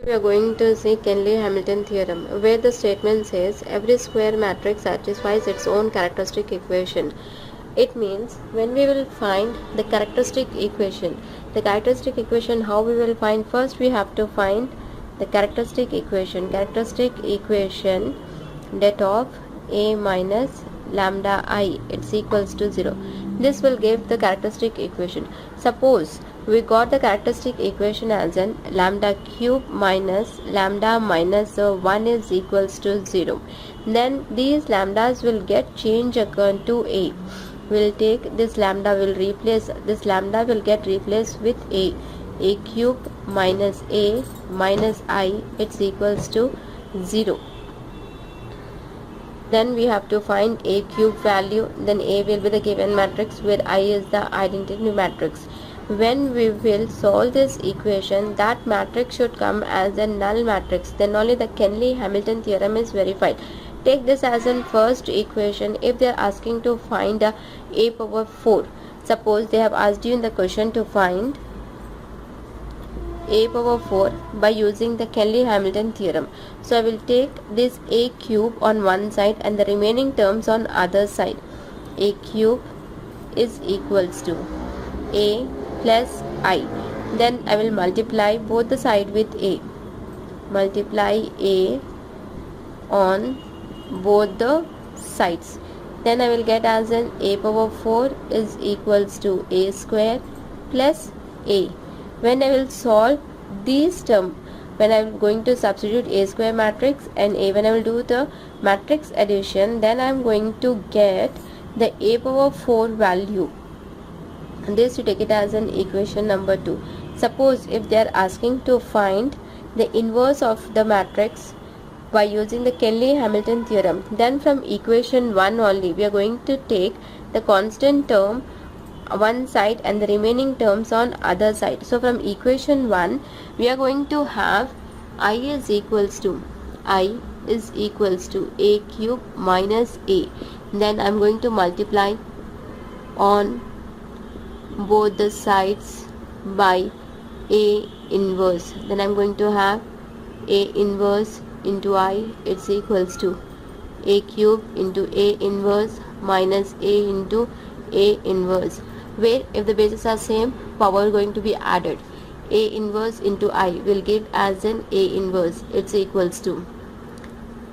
We are going to see Kenley-Hamilton theorem, where the statement says every square matrix satisfies its own characteristic equation. It means when we will find the characteristic equation, how we will find, first we have to find the characteristic equation. Det of A minus lambda I, it's equals to 0. This will give the characteristic equation. Suppose we got the characteristic equation as in lambda cube minus lambda minus 1 is equals to 0. Then these lambdas will get changed according to A. We'll take this lambda will get replaced with A cube minus A minus I, it's equals to 0. Then we have to find A cube value, then A will be the given matrix where I is the identity matrix. When we will solve this equation, that matrix should come as a null matrix, then only the Kenley-Hamilton theorem is verified. Take this as a first equation. If they are asking to find A power 4, suppose they have asked you in the question to find A power 4 by using the Kenley-Hamilton theorem. So I will take this A cube on one side and the remaining terms on other side. A cube is equals to A plus I. Then I will multiply both the side with A. Multiply A on both the sides. Then I will get as an A power 4 is equals to A square plus A. When I will solve these terms, when I am going to substitute A square matrix and A, when I will do the matrix addition, then I am going to get the A power 4 value. This you take it as an equation number 2. Suppose if they are asking to find the inverse of the matrix by using the Kenley-Hamilton theorem, then from equation 1 only we are going to take the constant term one side and the remaining terms on other side. So from equation 1 we are going to have I is equals to A cube minus A. Then I am going to multiply on both the sides by A inverse. Then I am going to have A inverse into I, it's equals to A cube into A inverse minus A into A inverse, where if the bases are same, power is going to be added. A inverse into I will give as an A inverse, it's equals to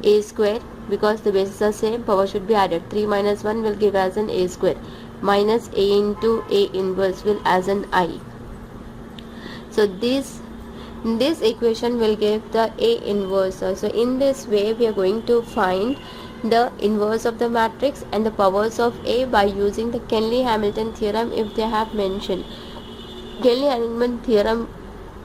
A square, because the bases are same, power should be added. 3 minus 1 will give as an A square, minus A into A inverse will as an I. So this equation will give the A inverse. So in this way we are going to find the inverse of the matrix and the powers of A by using the Kenley-Hamilton theorem if they have mentioned. Kenley-Hamilton theorem,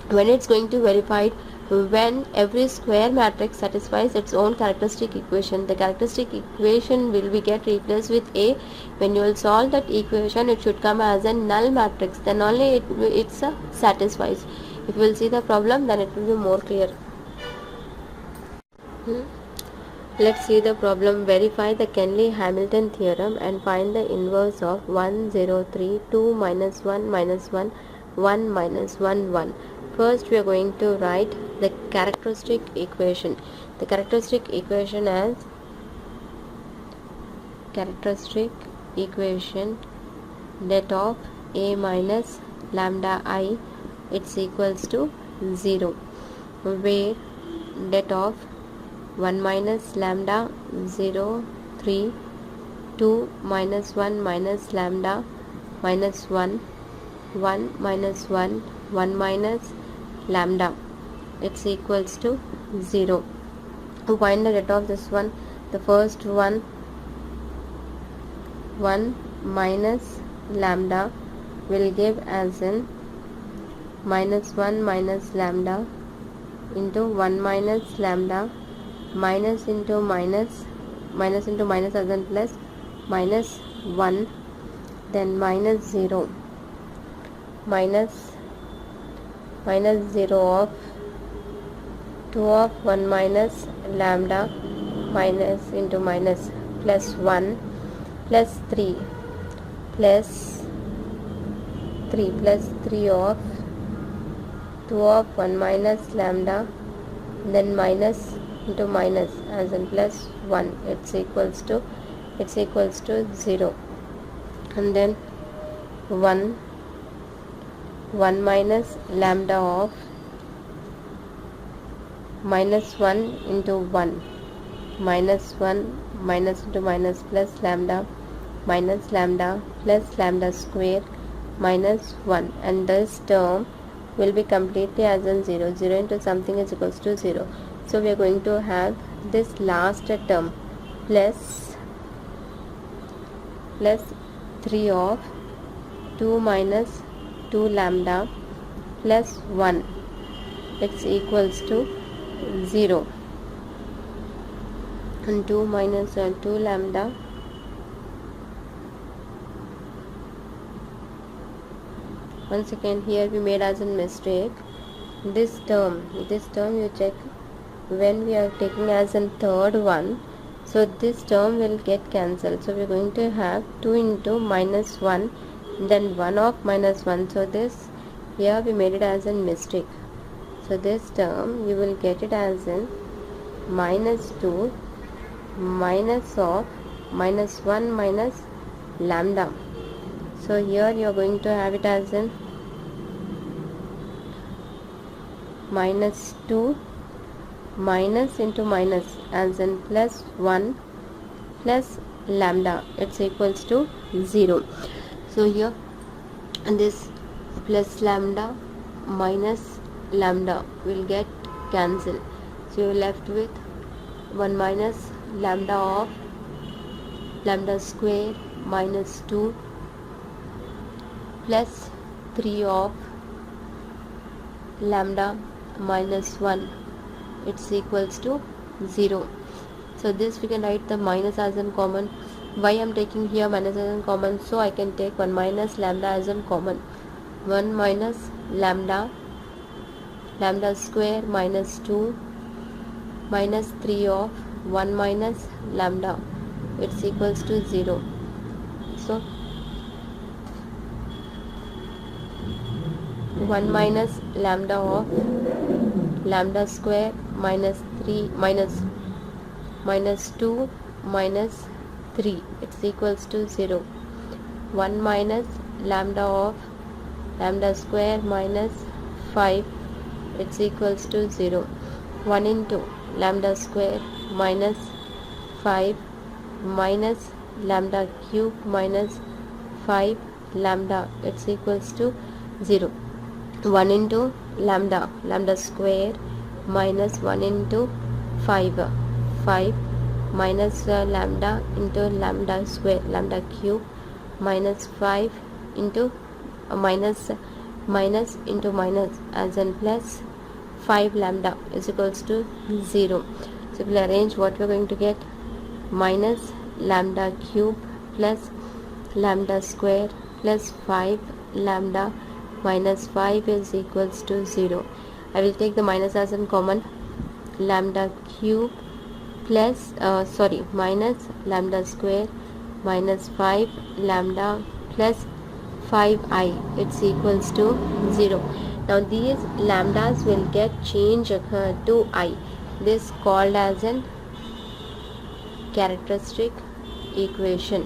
when it's going to verify when every square matrix satisfies its own characteristic equation, the characteristic equation will be get replaced with A. When you will solve that equation, it should come as a null matrix, then only it satisfies. If you will see the problem, then it will be more clear. Let's see the problem. Verify the Kenley-Hamilton theorem and find the inverse of 1, 0, 3, 2 minus 1 minus 1, 1 minus 1, 1. First we are going to write the characteristic equation. The characteristic equation as det of A minus lambda I, it's equals to 0, where det of 1 minus lambda 0, 3, 2 minus 1 minus lambda minus 1, 1 minus 1, 1 minus lambda, it's equals to 0. To find the det of this one, the first one, 1 minus lambda will give as in minus 1 minus lambda into 1 minus lambda, minus into minus as in plus, minus 1, then minus 0, minus 0 of 2 of 1 minus lambda, minus into minus, plus 1, plus 3 of 2 of 1 minus lambda then minus into minus as in plus 1, it's equals to 0, and then 1 minus lambda of minus 1 into 1, minus 1 minus into minus plus lambda plus lambda square minus 1, and this term will be completely as in 0. 0 into something is equals to 0. So we are going to have this last term plus 3 of 2 minus 2 lambda plus 1, it's equals to 0, and 2 minus 2 lambda once again here we made as a mistake. This term you check when we are taking as a third one, so this term will get cancelled. So we are going to have 2 into minus 1, then 1 of minus 1. So this here we made it as a mistake. So this term you will get it as in minus 2 minus of minus 1 minus lambda. So here you are going to have it as in minus 2 minus into minus as in plus 1 plus lambda, it's equals to 0. So here this plus lambda minus lambda will get cancelled. So you're left with 1 minus lambda of lambda square minus 2 plus 3 of lambda minus 1, it's equals to 0. So this we can write the minus as in common. Why I'm taking here minus as in common? So I can take 1 minus lambda as in common. 1 minus lambda square minus 2 minus 3 of 1 minus lambda, it's equals to 0. So 1 minus lambda of lambda square minus 3 minus 2 minus 3, it's equals to 0. 1 minus lambda of lambda square minus 5, it's equals to 0. 1 into lambda square minus 5 minus lambda cube minus 5 lambda, it's equals to 0. 1 into lambda square minus 1 into 5 minus lambda into lambda square lambda cube minus 5 into minus into minus as in plus 5 lambda is equals to 0. So we'll arrange what we're going to get: minus lambda cube plus lambda square plus 5 lambda minus 5 is equals to 0. I will take the minus as in common. Lambda cube plus minus lambda square minus 5 lambda plus 5i, it's equals to 0. Now these lambdas will get changed to I. This called as an characteristic equation.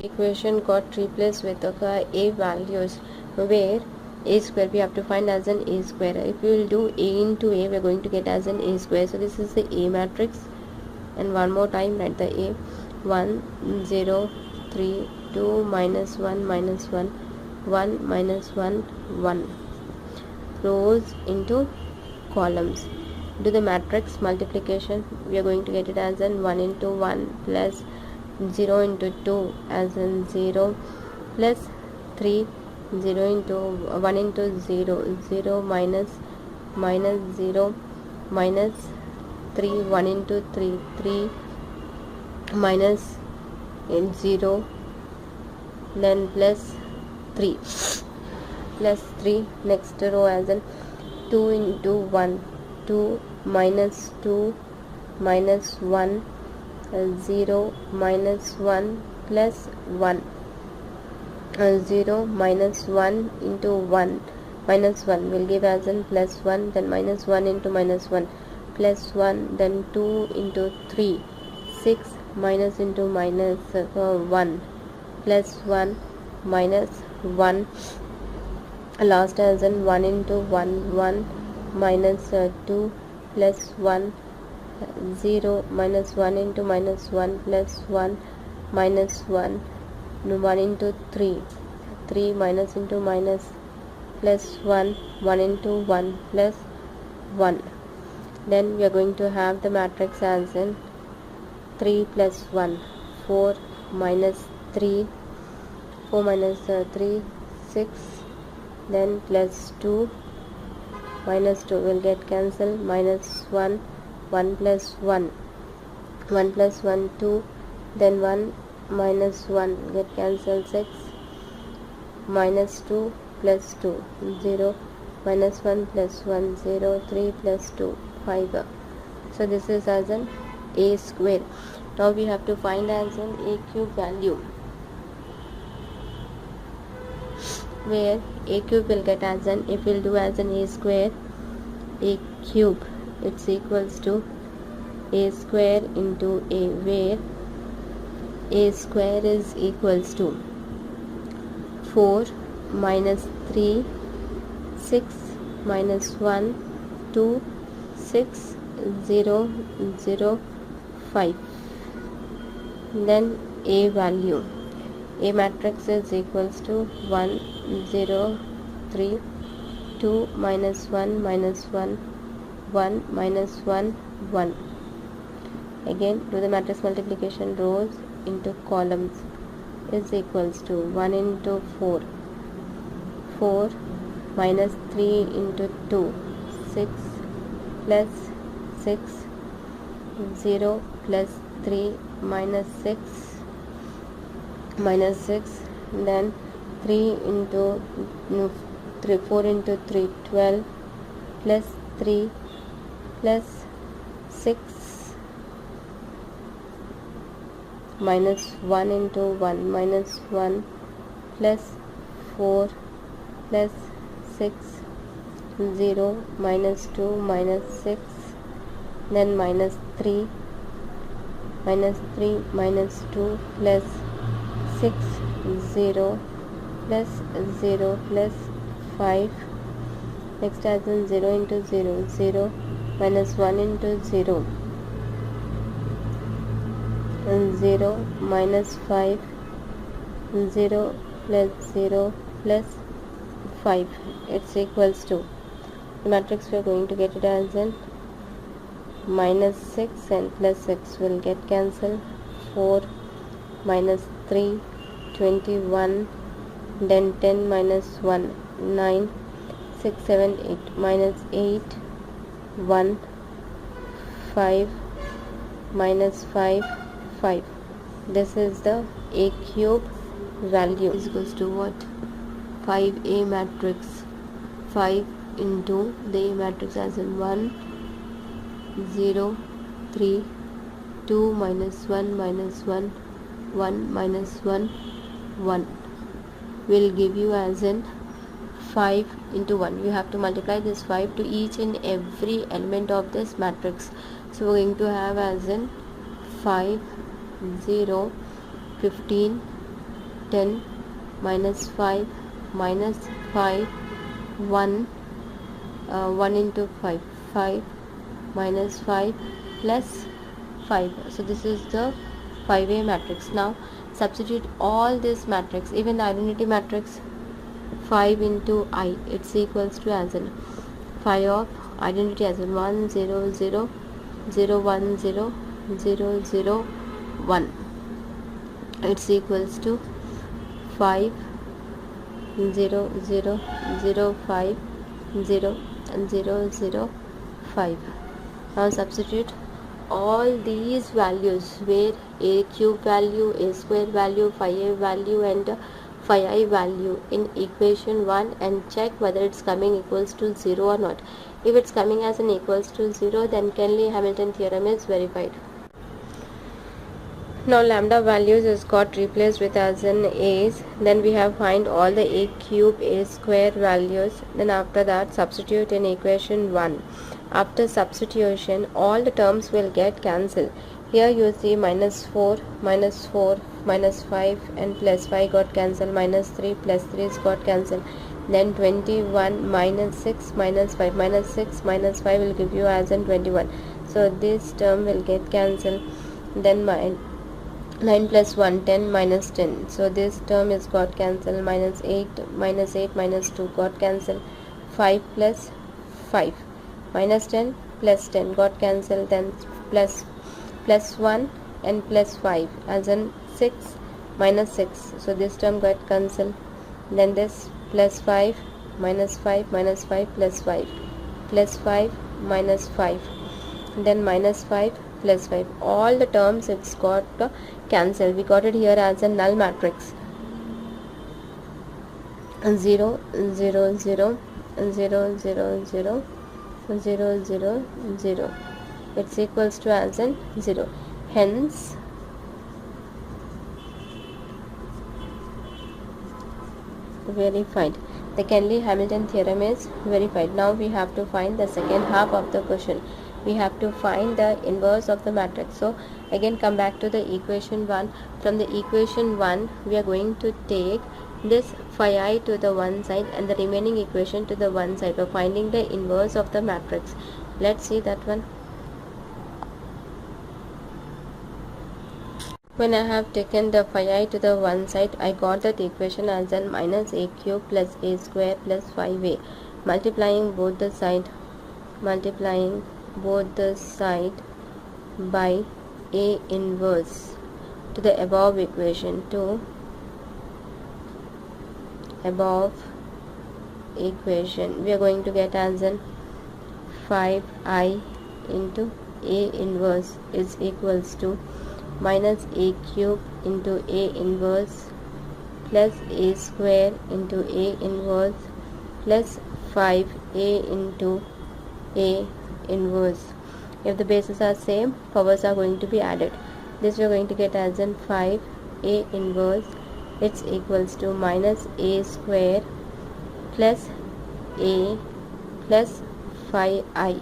Equation got replaced with a values, where a square we have to find as an a square. If we will do a into a, we are going to get as an a square. So this is the a matrix, and one more time write the a: 1 0 3 2 minus 1 minus 1 1 minus 1 1, rows into columns. Do the matrix multiplication. We are going to get it as an 1 into 1 plus 0 into 2 as in 0 plus 3 0 into 1 into 0 0 minus 0 minus 3 1 into 3 3 minus 0, then plus 3 next row as in 2 into 1 2 minus 2 minus 1 0 minus 1 plus 1. 0 minus 1 into 1 minus 1 will give as in plus 1, then minus 1 into minus 1 plus 1, then 2 into 3, 6 minus into minus 1 plus 1 minus 1, last as in 1 into 1 1 minus 2 plus 1, 0 minus 1 into minus 1 plus 1 minus 1, 1 into 3, 3 minus into minus plus 1, 1 into 1 plus 1. Then we are going to have the matrix as in 3 plus 1, 4 minus 3, 4 minus 3, 6, then plus 2, minus 2 will get cancelled, minus 1, 1 plus 1, 1 plus 1, 2, then 1 minus 1 get cancelled, 6, minus 2 plus 2, 0, minus 1 plus 1, 0, 3 plus 2, 5. So this is as an a square. Now we have to find as an a cube value, where a cube will get as an, if we'll do as an a square, a cube, it's equals to a square into a, where a square is equals to 4 minus 3, 6 minus 1, 2, 6, 0, 0, 5. Then a value, a matrix is equals to 1, 0, 3, 2 minus 1 minus 1, 1 minus 1, 1. Again do the matrix multiplication, rows into columns, is equals to 1 into 4, 4 minus 3 into 2, 6 plus 6, 0 plus 3 minus 6, minus 6, then 3 into 3, 4 into 3, 12 plus 3 plus 6 minus 1 into 1 minus 1 plus 4 plus 6, 0 minus 2 minus 6, then minus 3 minus 2 plus 6, 0 plus 0 plus 5. Next as in 0 into 0, 0 minus 1 into 0, 0 minus 5, 0 plus 0 plus 5, it's equals to, the matrix we are going to get it as in minus 6 and plus 6 will get cancelled, 4 minus 3, 21, then 10 minus 1, 9, 6, 7, 8, minus 8, 1, 5, minus 5, 5. This is the a cube value, is equals to what? 5a matrix, 5 into the a matrix as in 1, 0, 3, 2 minus 1 minus 1, 1 minus 1, 1 will give you as in 5 into 1. You have to multiply this 5 to each and every element of this matrix. So we're going to have as in 5, 0, 15, 10, minus 5, minus 5, 1, 1 into 5, 5, minus 5 plus 5. So this is the 5a matrix. Now substitute all this matrix, even the identity matrix, 5 into I, it's equals to as in 5 of identity as in 1, 0, 0, 0, 1, 0, 0, 0, 1, it's equals to 5, 0, 0, 0, 5, 0, 0, 0, 5. Now substitute all these values, where a cube value, a square value, 5a value and 5i value, in equation 1 and check whether it's coming equals to 0 or not. If it's coming as an equals to 0, then Kenley-Hamilton theorem is verified. Now lambda values is got replaced with as in a's. Then we have find all the a cube, a square values. Then after that substitute in equation 1. After substitution all the terms will get cancelled. Here you see -4, -4, -5 and +5 got cancelled. -3 +3 is got cancelled. Then 21 -6 -5 -6 -5 will give you as in 21. So this term will get cancelled. Then 9 plus 1 10 minus 10, so this term is got cancelled. -8 -2 got cancelled. 5 plus 5 -10 plus 10 got cancelled. Then plus 1 and plus 5 as in 6 -6, so this term got cancelled. Then this plus 5 -5 -5 plus 5 plus 5 minus 5, then -5 plus 5, all the terms it's got cancelled. We got it here as a null matrix. 0 0 0 0 0 0 0 0 0, it's equals to as in 0. Hence verified. The Kennedy-Hamilton theorem is verified. Now we have to find the second half of the question. We have to find the inverse of the matrix. So again come back to the equation 1. From the equation 1 we are going to take this phi I to the one side and the remaining equation to the one side for finding the inverse of the matrix. Let's see that one. When I have taken the phi I to the one side, I got that equation as in -a cube plus a square plus 5a. Multiplying both the side by a inverse to the above equation, we are going to get as in 5i into a inverse is equals to minus a cube into a inverse plus a square into a inverse plus 5a into a inverse. If the bases are same, powers are going to be added. This we are going to get as in 5a inverse, it's equals to minus a square plus a plus 5i.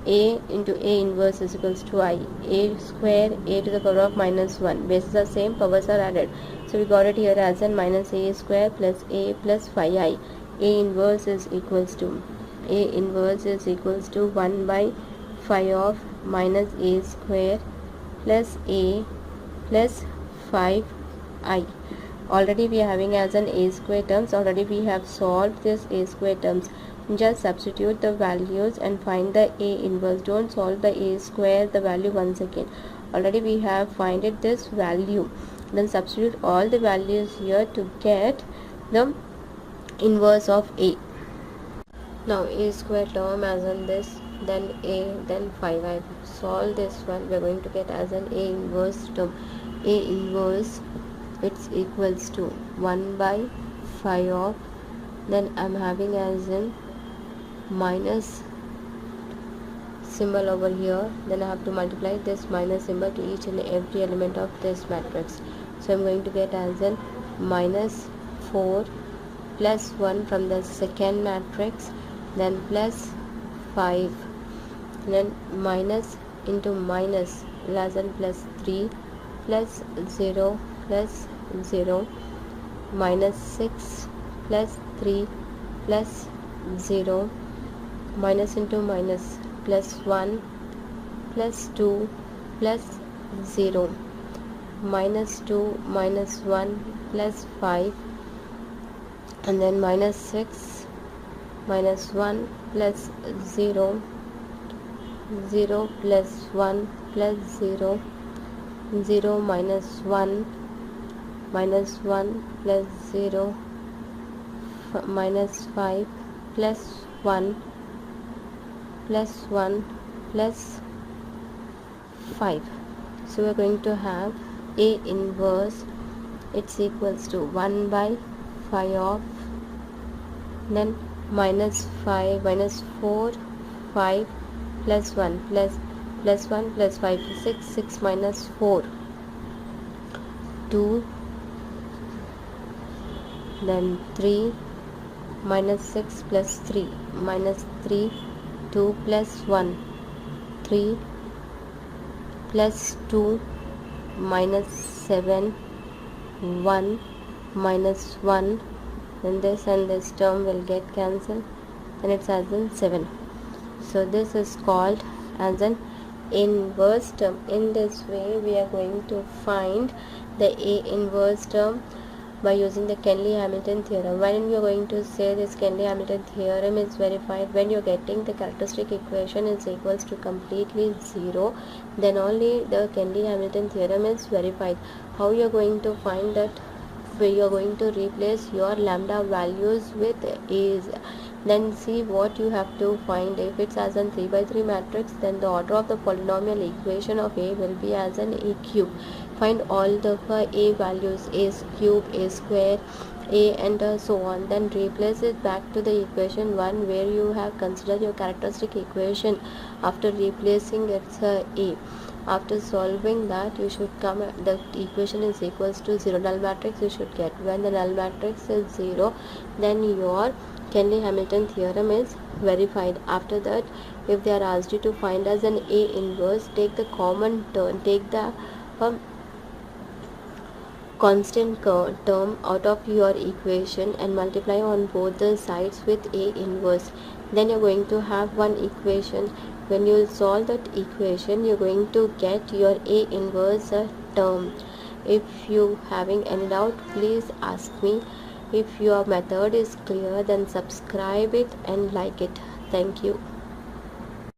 A into a inverse is equals to I. A square, a to the power of -1. Bases are same, powers are added. So we got it here as in minus a square plus a plus 5i. A inverse is equals to 1 by 5 of minus a square plus a plus 5i. Already we are having as an a square terms. Already we have solved this a square terms. Just substitute the values and find the a inverse. Don't solve the a square the value once again. Already we have find it this value. Then substitute all the values here to get the inverse of a. Now a square term as in this, then a, then 5i. Solve this one. We are going to get as an a inverse term. A inverse, it's equals to 1 by 5 of, then I'm having as in minus symbol over here, then I have to multiply this minus symbol to each and every element of this matrix. So I'm going to get as in -4 plus 1 from the second matrix, then plus 5, then minus into minus as in plus 3 plus 0 plus 0 minus 6 plus 3 plus 0 minus into minus plus 1 plus 2 plus 0 minus 2 minus 1 plus 5, and then minus 6 minus 1 plus 0 0 plus 1 plus 0 0 minus 1 minus 1 plus 0 minus 5 plus 1 plus 1 plus 5. So we are going to have a inverse, it's equals to 1 by 5 of, then minus 5 minus 4 5 plus 1 plus 1 plus 5 6 6 minus 4 2, then 3, minus 6 plus 3, minus 3, 2 plus 1, 3 plus 2, minus 7, 1, minus 1, then this and this term will get cancelled, then it's as in 7. So this is called as an inverse term. In this way we are going to find the A inverse term by using the Kenley-Hamilton theorem. When you are going to say this Kenley-Hamilton theorem is verified, when you are getting the characteristic equation is equals to completely 0, then only the Kenley-Hamilton theorem is verified. How you are going to find that? Where you are going to replace your lambda values with A's. Then see what you have to find. If it's as an 3 by 3 matrix, then the order of the polynomial equation of A will be as an A cube. Find all the A values, A cube, A square, A and so on. Then replace it back to the equation 1 where you have considered your characteristic equation. After replacing it's A. After solving that, you should come, the equation is equals to 0 null matrix you should get. When the null matrix is 0, then your Kenley-Hamilton theorem is verified. After that, if they are asked you to find as an A inverse, take the common term, take the constant term out of your equation and multiply on both the sides with A inverse. Then you're going to have one equation. When you solve that equation, you're going to get your A inverse term. If you having any doubt, please ask me. If your method is clear, then subscribe it and like it. Thank you.